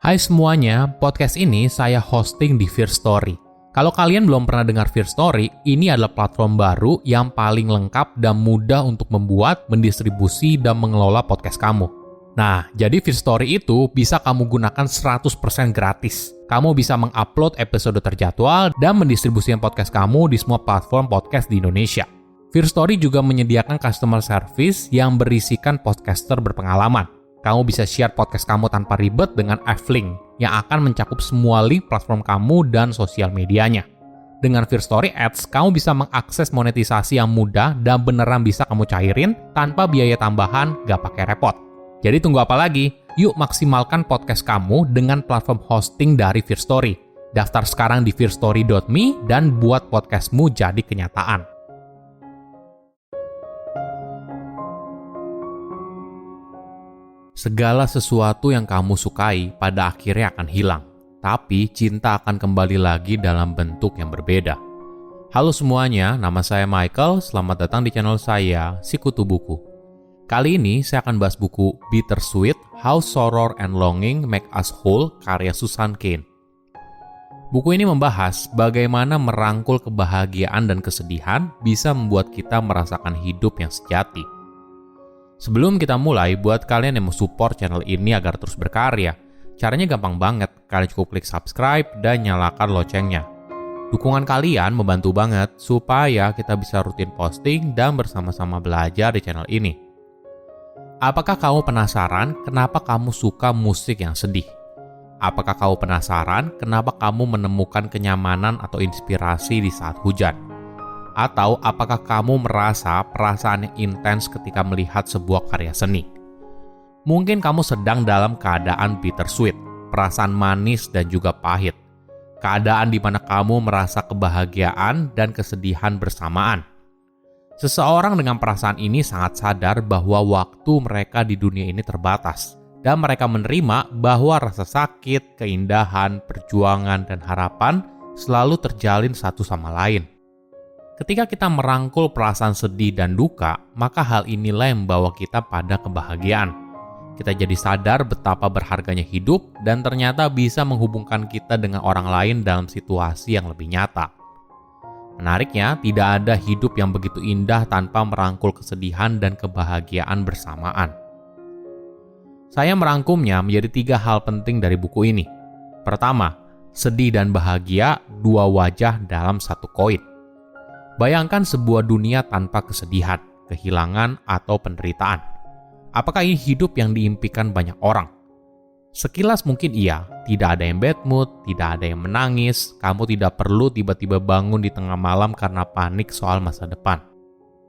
Hai semuanya, podcast ini saya hosting di Firstory. Kalau kalian belum pernah dengar Firstory, ini adalah platform baru yang paling lengkap dan mudah untuk membuat, mendistribusi, dan mengelola podcast kamu. Nah, jadi Firstory itu bisa kamu gunakan 100% gratis. Kamu bisa mengupload episode terjadwal dan mendistribusikan podcast kamu di semua platform podcast di Indonesia. Firstory juga menyediakan customer service yang berisikan podcaster berpengalaman. Kamu bisa share podcast kamu tanpa ribet dengan F-Link yang akan mencakup semua link platform kamu dan sosial medianya. Dengan Firstory Ads, kamu bisa mengakses monetisasi yang mudah dan beneran bisa kamu cairin tanpa biaya tambahan, gak pakai repot. Jadi tunggu apa lagi? Yuk maksimalkan podcast kamu dengan platform hosting dari Firstory. Daftar sekarang di firstory.me dan buat podcastmu jadi kenyataan. Segala sesuatu yang kamu sukai pada akhirnya akan hilang, tapi cinta akan kembali lagi dalam bentuk yang berbeda. Halo semuanya, nama saya Michael, selamat datang di channel saya, Sikutu Buku. Kali ini saya akan bahas buku Bittersweet, How Sorrow and Longing Make Us Whole, karya Susan Cain. Buku ini membahas bagaimana merangkul kebahagiaan dan kesedihan bisa membuat kita merasakan hidup yang sejati. Sebelum kita mulai, buat kalian yang mau support channel ini agar terus berkarya, caranya gampang banget. Kalian cukup klik subscribe dan nyalakan loncengnya. Dukungan kalian membantu banget supaya kita bisa rutin posting dan bersama-sama belajar di channel ini. Apakah kamu penasaran kenapa kamu suka musik yang sedih? Apakah kamu penasaran kenapa kamu menemukan kenyamanan atau inspirasi di saat hujan? Atau apakah kamu merasa perasaan yang intens ketika melihat sebuah karya seni? Mungkin kamu sedang dalam keadaan bittersweet, perasaan manis dan juga pahit. Keadaan di mana kamu merasa kebahagiaan dan kesedihan bersamaan. Seseorang dengan perasaan ini sangat sadar bahwa waktu mereka di dunia ini terbatas, dan mereka menerima bahwa rasa sakit, keindahan, perjuangan, dan harapan selalu terjalin satu sama lain. Ketika kita merangkul perasaan sedih dan duka, maka hal inilah yang membawa kita pada kebahagiaan. Kita jadi sadar betapa berharganya hidup dan ternyata bisa menghubungkan kita dengan orang lain dalam situasi yang lebih nyata. Menariknya, tidak ada hidup yang begitu indah tanpa merangkul kesedihan dan kebahagiaan bersamaan. Saya merangkumnya menjadi 3 hal penting dari buku ini. Pertama, sedih dan bahagia, 2 wajah dalam satu koin. Bayangkan sebuah dunia tanpa kesedihan, kehilangan, atau penderitaan. Apakah ini hidup yang diimpikan banyak orang? Sekilas mungkin iya, tidak ada yang bad mood, tidak ada yang menangis, kamu tidak perlu tiba-tiba bangun di tengah malam karena panik soal masa depan.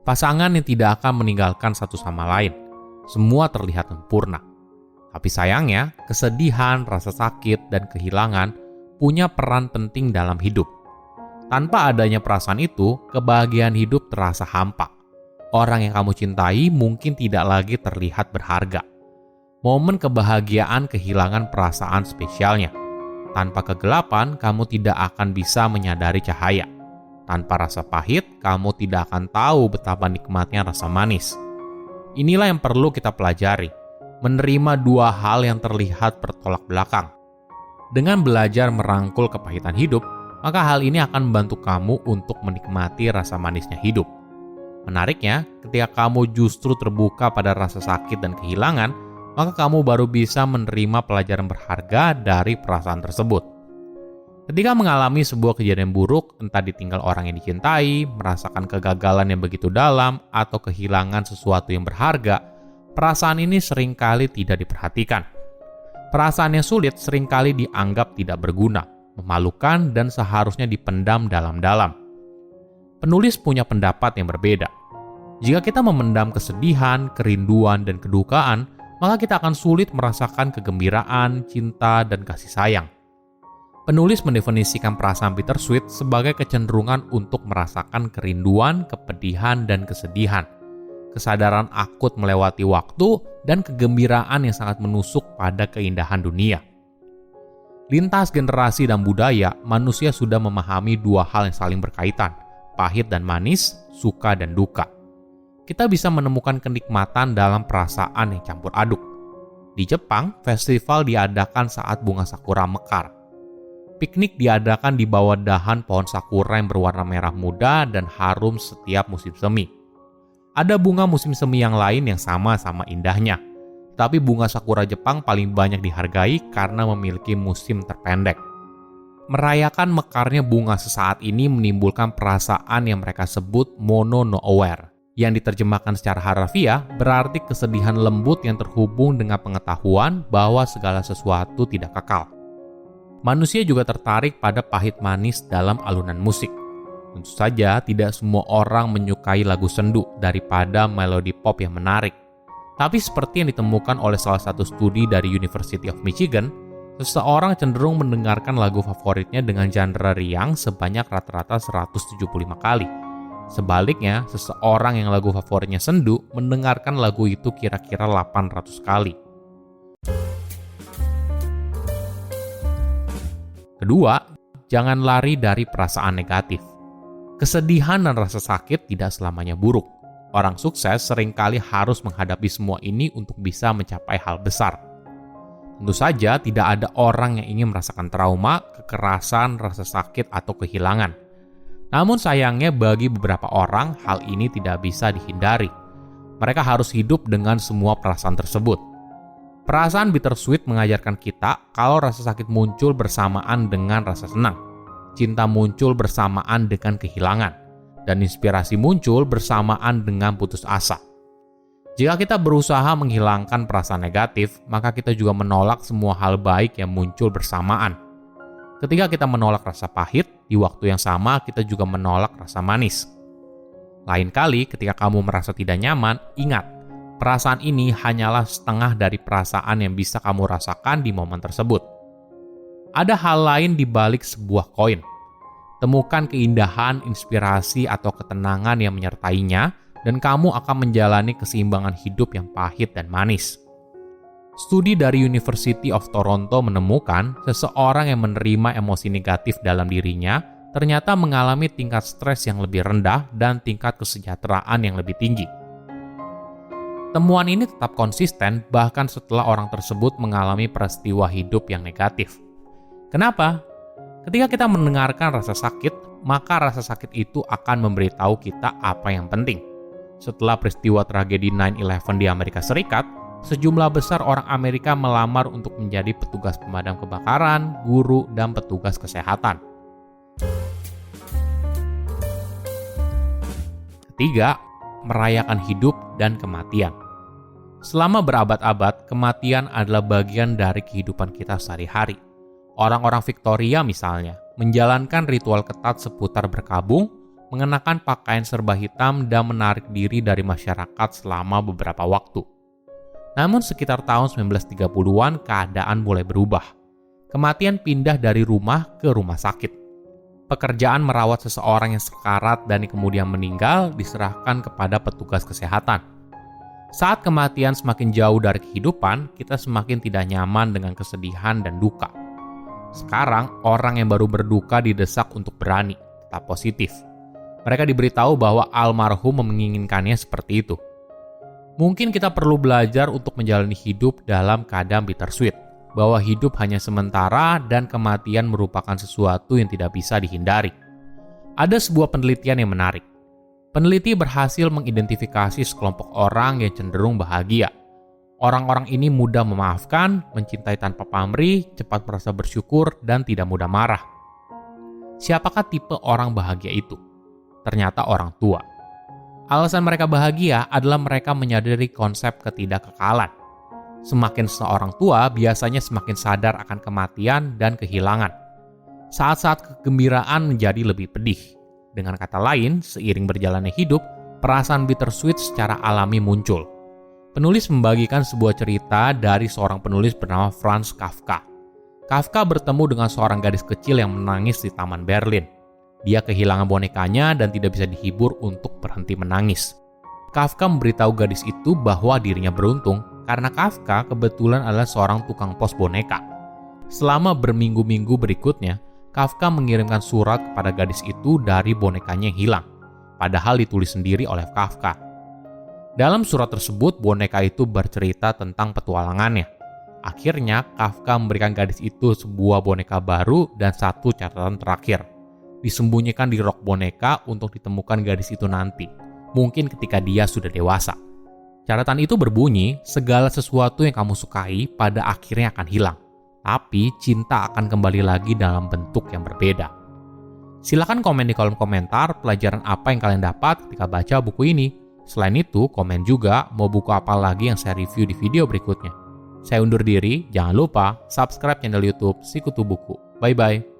Pasangan yang tidak akan meninggalkan satu sama lain, semua terlihat sempurna. Tapi sayangnya, kesedihan, rasa sakit, dan kehilangan punya peran penting dalam hidup. Tanpa adanya perasaan itu, kebahagiaan hidup terasa hampa. Orang yang kamu cintai mungkin tidak lagi terlihat berharga. Momen kebahagiaan kehilangan perasaan spesialnya. Tanpa kegelapan, kamu tidak akan bisa menyadari cahaya. Tanpa rasa pahit, kamu tidak akan tahu betapa nikmatnya rasa manis. Inilah yang perlu kita pelajari. Menerima 2 hal yang terlihat bertolak belakang. Dengan belajar merangkul kepahitan hidup, maka hal ini akan membantu kamu untuk menikmati rasa manisnya hidup. Menariknya, ketika kamu justru terbuka pada rasa sakit dan kehilangan, maka kamu baru bisa menerima pelajaran berharga dari perasaan tersebut. Ketika mengalami sebuah kejadian buruk, entah ditinggal orang yang dicintai, merasakan kegagalan yang begitu dalam, atau kehilangan sesuatu yang berharga, perasaan ini seringkali tidak diperhatikan. Perasaan yang sulit seringkali dianggap tidak berguna, memalukan, dan seharusnya dipendam dalam-dalam. Penulis punya pendapat yang berbeda. Jika kita memendam kesedihan, kerinduan, dan kedukaan, maka kita akan sulit merasakan kegembiraan, cinta, dan kasih sayang. Penulis mendefinisikan perasaan bittersweet sebagai kecenderungan untuk merasakan kerinduan, kepedihan, dan kesedihan. Kesadaran akut melewati waktu, dan kegembiraan yang sangat menusuk pada keindahan dunia. Lintas generasi dan budaya, manusia sudah memahami 2 hal yang saling berkaitan, pahit dan manis, suka dan duka. Kita bisa menemukan kenikmatan dalam perasaan yang campur aduk. Di Jepang, festival diadakan saat bunga sakura mekar. Piknik diadakan di bawah dahan pohon sakura yang berwarna merah muda dan harum setiap musim semi. Ada bunga musim semi yang lain yang sama-sama indahnya, tapi bunga sakura Jepang paling banyak dihargai karena memiliki musim terpendek. Merayakan mekarnya bunga sesaat ini menimbulkan perasaan yang mereka sebut mono no aware, yang diterjemahkan secara harfiah berarti kesedihan lembut yang terhubung dengan pengetahuan bahwa segala sesuatu tidak kekal. Manusia juga tertarik pada pahit manis dalam alunan musik. Tentu saja tidak semua orang menyukai lagu sendu daripada melodi pop yang menarik. Tapi seperti yang ditemukan oleh salah satu studi dari University of Michigan, seseorang cenderung mendengarkan lagu favoritnya dengan genre riang sebanyak rata-rata 175 kali. Sebaliknya, seseorang yang lagu favoritnya sendu mendengarkan lagu itu kira-kira 800 kali. Kedua, jangan lari dari perasaan negatif. Kesedihan dan rasa sakit tidak selamanya buruk. Orang sukses seringkali harus menghadapi semua ini untuk bisa mencapai hal besar. Tentu saja tidak ada orang yang ingin merasakan trauma, kekerasan, rasa sakit, atau kehilangan. Namun sayangnya bagi beberapa orang, hal ini tidak bisa dihindari. Mereka harus hidup dengan semua perasaan tersebut. Perasaan bittersweet mengajarkan kita kalau rasa sakit muncul bersamaan dengan rasa senang. Cinta muncul bersamaan dengan kehilangan. Dan inspirasi muncul bersamaan dengan putus asa. Jika kita berusaha menghilangkan perasaan negatif, maka kita juga menolak semua hal baik yang muncul bersamaan. Ketika kita menolak rasa pahit, di waktu yang sama kita juga menolak rasa manis. Lain kali ketika kamu merasa tidak nyaman, ingat, perasaan ini hanyalah setengah dari perasaan yang bisa kamu rasakan di momen tersebut. Ada hal lain di balik sebuah koin. Temukan keindahan, inspirasi, atau ketenangan yang menyertainya, dan kamu akan menjalani keseimbangan hidup yang pahit dan manis. Studi dari University of Toronto menemukan seseorang yang menerima emosi negatif dalam dirinya ternyata mengalami tingkat stres yang lebih rendah dan tingkat kesejahteraan yang lebih tinggi. Temuan ini tetap konsisten bahkan setelah orang tersebut mengalami peristiwa hidup yang negatif. Kenapa? Ketika kita mendengarkan rasa sakit, maka rasa sakit itu akan memberitahu kita apa yang penting. Setelah peristiwa tragedi 9/11 di Amerika Serikat, sejumlah besar orang Amerika melamar untuk menjadi petugas pemadam kebakaran, guru, dan petugas kesehatan. Ketiga, merayakan hidup dan kematian. Selama berabad-abad, kematian adalah bagian dari kehidupan kita sehari-hari. Orang-orang Victoria misalnya, menjalankan ritual ketat seputar berkabung, mengenakan pakaian serba hitam, dan menarik diri dari masyarakat selama beberapa waktu. Namun sekitar tahun 1930-an keadaan mulai berubah. Kematian pindah dari rumah ke rumah sakit. Pekerjaan merawat seseorang yang sekarat dan kemudian meninggal diserahkan kepada petugas kesehatan. Saat kematian semakin jauh dari kehidupan, kita semakin tidak nyaman dengan kesedihan dan duka. Sekarang, orang yang baru berduka didesak untuk berani, tetap positif. Mereka diberitahu bahwa almarhum menginginkannya seperti itu. Mungkin kita perlu belajar untuk menjalani hidup dalam keadaan bittersweet, bahwa hidup hanya sementara dan kematian merupakan sesuatu yang tidak bisa dihindari. Ada sebuah penelitian yang menarik. Peneliti berhasil mengidentifikasi sekelompok orang yang cenderung bahagia. Orang-orang ini mudah memaafkan, mencintai tanpa pamrih, cepat merasa bersyukur, dan tidak mudah marah. Siapakah tipe orang bahagia itu? Ternyata orang tua. Alasan mereka bahagia adalah mereka menyadari konsep ketidakkekalan. Semakin seorang tua, biasanya semakin sadar akan kematian dan kehilangan. Saat-saat kegembiraan menjadi lebih pedih. Dengan kata lain, seiring berjalannya hidup, perasaan bittersweet secara alami muncul. Penulis membagikan sebuah cerita dari seorang penulis bernama Franz Kafka. Kafka bertemu dengan seorang gadis kecil yang menangis di Taman Berlin. Dia kehilangan bonekanya dan tidak bisa dihibur untuk berhenti menangis. Kafka memberitahu gadis itu bahwa dirinya beruntung karena Kafka kebetulan adalah seorang tukang pos boneka. Selama berminggu-minggu berikutnya, Kafka mengirimkan surat kepada gadis itu dari bonekanya yang hilang, padahal ditulis sendiri oleh Kafka. Dalam surat tersebut, boneka itu bercerita tentang petualangannya. Akhirnya, Kafka memberikan gadis itu sebuah boneka baru dan satu catatan terakhir. Disembunyikan di rok boneka untuk ditemukan gadis itu nanti, mungkin ketika dia sudah dewasa. Catatan itu berbunyi, segala sesuatu yang kamu sukai pada akhirnya akan hilang, tapi cinta akan kembali lagi dalam bentuk yang berbeda. Silahkan komen di kolom komentar pelajaran apa yang kalian dapat ketika baca buku ini. Selain itu, komen juga mau buku apa lagi yang saya review di video berikutnya. Saya undur diri, jangan lupa subscribe channel YouTube Sikutu Buku. Bye-bye.